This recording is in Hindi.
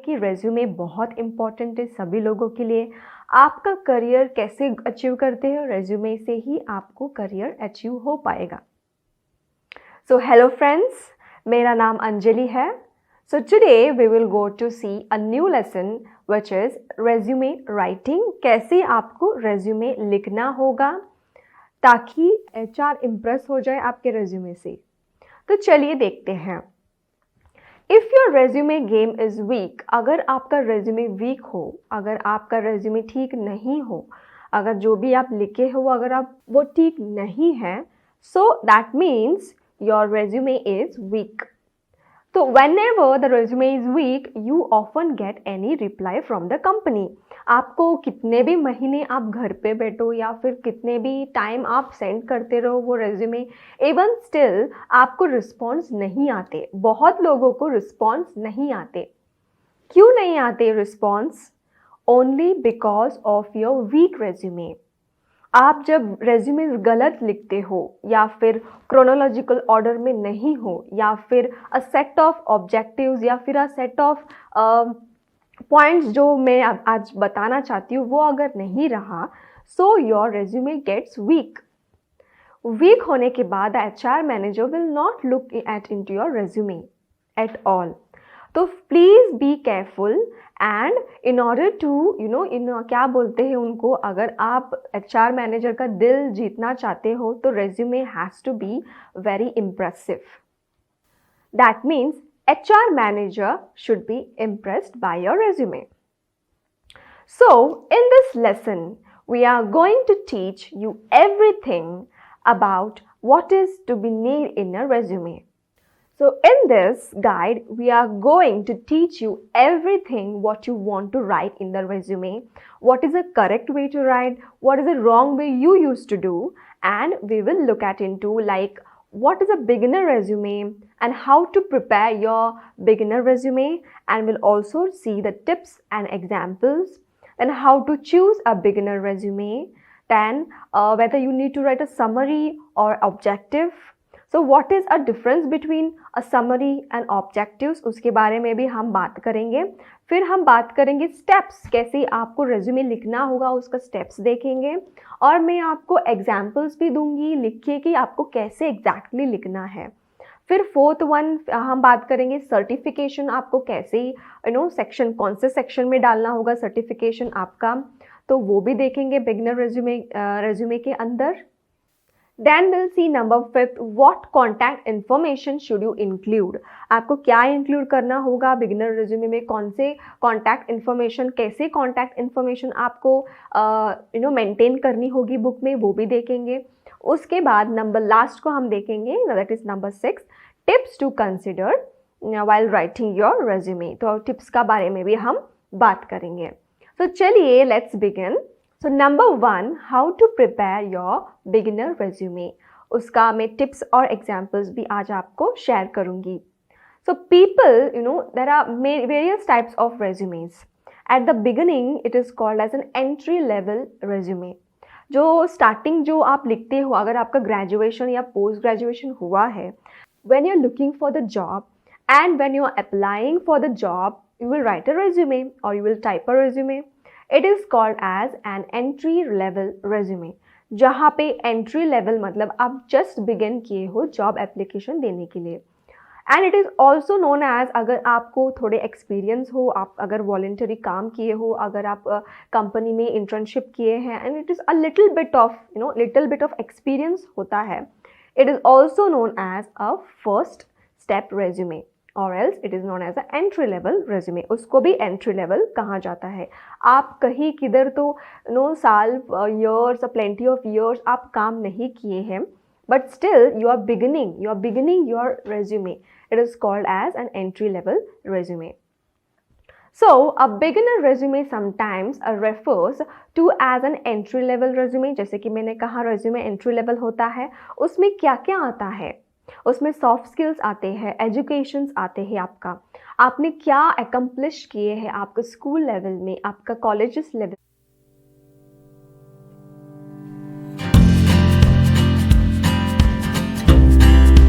कि रेज्यूमे बहुत इम्पॉर्टेंट है सभी लोगों के लिए। आपका करियर कैसे अचीव करते हो, रेज्यूमे से ही आपको करियर अचीव हो पाएगा। सो हेलो फ्रेंड्स, मेरा नाम अंजलि है। So today we will go to see a new lesson which is resume writing. कैसे आपको रेज्यूमे लिखना होगा ताकि एचआर इम्प्रेस हो जाए आपके रेज्यूमे से। तो चलिए देखते हैं। If your resume game is week, अगर आपका रेज्यूमे वीक हो, अगर आपका रेज्यूमे ठीक नहीं हो, अगर जो भी आप लिखे हो अगर आप वो ठीक नहीं है, so that means your resume is week. So whenever the resume is weak, you often get any reply from the company. आपको कितने भी महीने आप घर पे बैठो या फिर कितने भी टाइम आप सेंड करते रहो वो रेज्यूमे, इवन स्टिल आपको रिस्पॉन्स नहीं आते। बहुत लोगों को रिस्पॉन्स नहीं आते। क्यों नहीं आते response? Only because of your weak resume. आप जब रेज्यूमे गलत लिखते हो या फिर क्रोनोलॉजिकल ऑर्डर में नहीं हो या फिर अ सेट ऑफ ऑब्जेक्टिव्स या फिर अ सेट ऑफ पॉइंट्स जो मैं आज बताना चाहती हूँ वो अगर नहीं रहा, so your resume gets weak. Weak होने के बाद HR manager will not look at into your resume at all. तो please be careful and in order to क्या बोलते हैं उनको, अगर आप एचआर मैनेजर का दिल जीतना चाहते हो तो resume has to be very impressive. That means HR manager should be impressed by your resume. So in this lesson we are going to teach you everything about what is to be need in a resume. So in this guide, we are going to teach you everything what you want to write in the resume, what is the correct way to write, what is the wrong way you used to do, and we will look at into like what is a beginner resume and how to prepare your beginner resume, and we'll also see the tips and examples, and how to choose a beginner resume, then whether you need to write a summary or objective. So what is a difference between a summary and objectives, उसके बारे में भी हम बात करेंगे। फिर हम बात करेंगे स्टेप्स, कैसे आपको रेज्यूमे लिखना होगा उसका स्टेप्स देखेंगे, और मैं आपको एग्जाम्पल्स भी दूंगी लिखिए कि आपको कैसे एग्जैक्टली लिखना है। फिर फोर्थ वन हम बात करेंगे सर्टिफिकेशन, आपको कैसे सेक्शन कौन से सेक्शन में डालना होगा सर्टिफिकेशन आपका, तो वो भी देखेंगे बिगिनर रेज्यूमे के अंदर। Then we'll see number 5, what contact information should you include। आपको क्या इंक्लूड करना होगा बिगिनर रेज्यूमे में, कौन से कॉन्टैक्ट इन्फॉर्मेशन, कैसे कॉन्टैक्ट इन्फॉर्मेशन आपको मेंटेन करनी होगी बुक में, वो भी देखेंगे। उसके बाद नंबर लास्ट को हम देखेंगे, that is number 6, tips to consider while writing your resume. तो टिप्स का बारे में भी हम बात करेंगे। तो चलिए let's begin. So number 1, how to prepare your beginner resume। उसका मैं टिप्स और एग्जाम्पल्स भी आज आपको शेयर करूँगी। So people, there are various types of resumes. At the beginning, it is called as an entry level resume। जो स्टार्टिंग जो आप लिखते हो, अगर आपका ग्रेजुएशन या पोस्ट ग्रेजुएशन हुआ है, when you're looking for the job and when you're applying for the job, you will write a resume or you will type a resume। It is called as an entry level resume। जहाँ पे entry level मतलब आप just begin किए हो जॉब एप्लीकेशन देने के लिए। And it is also known as, अगर आपको थोड़े एक्सपीरियंस हो, आप अगर वॉलेंटरी काम किए हो, अगर आप कंपनी में इंटर्नशिप किए हैं, and it is a little bit of experience होता है, it is also known as a first step resume or else it is known as a entry level resume। उसको भी entry level कहा जाता है। आप कहीं किधर तो साल years plenty of years आप काम नहीं किए हैं, but still you are beginning your resume, it is called as an entry level resume। So a beginner resume sometimes refers to as an entry level resume। जैसे कि मैंने कहा resume entry level होता है, उसमें क्या क्या आता है, उसमें सॉफ्ट स्किल्स आते हैं, एजुकेशंस आते हैं, आपका आपने क्या एकम्प्लिश किए हैं आपका स्कूल लेवल में, आपका कॉलेजेस लेवल,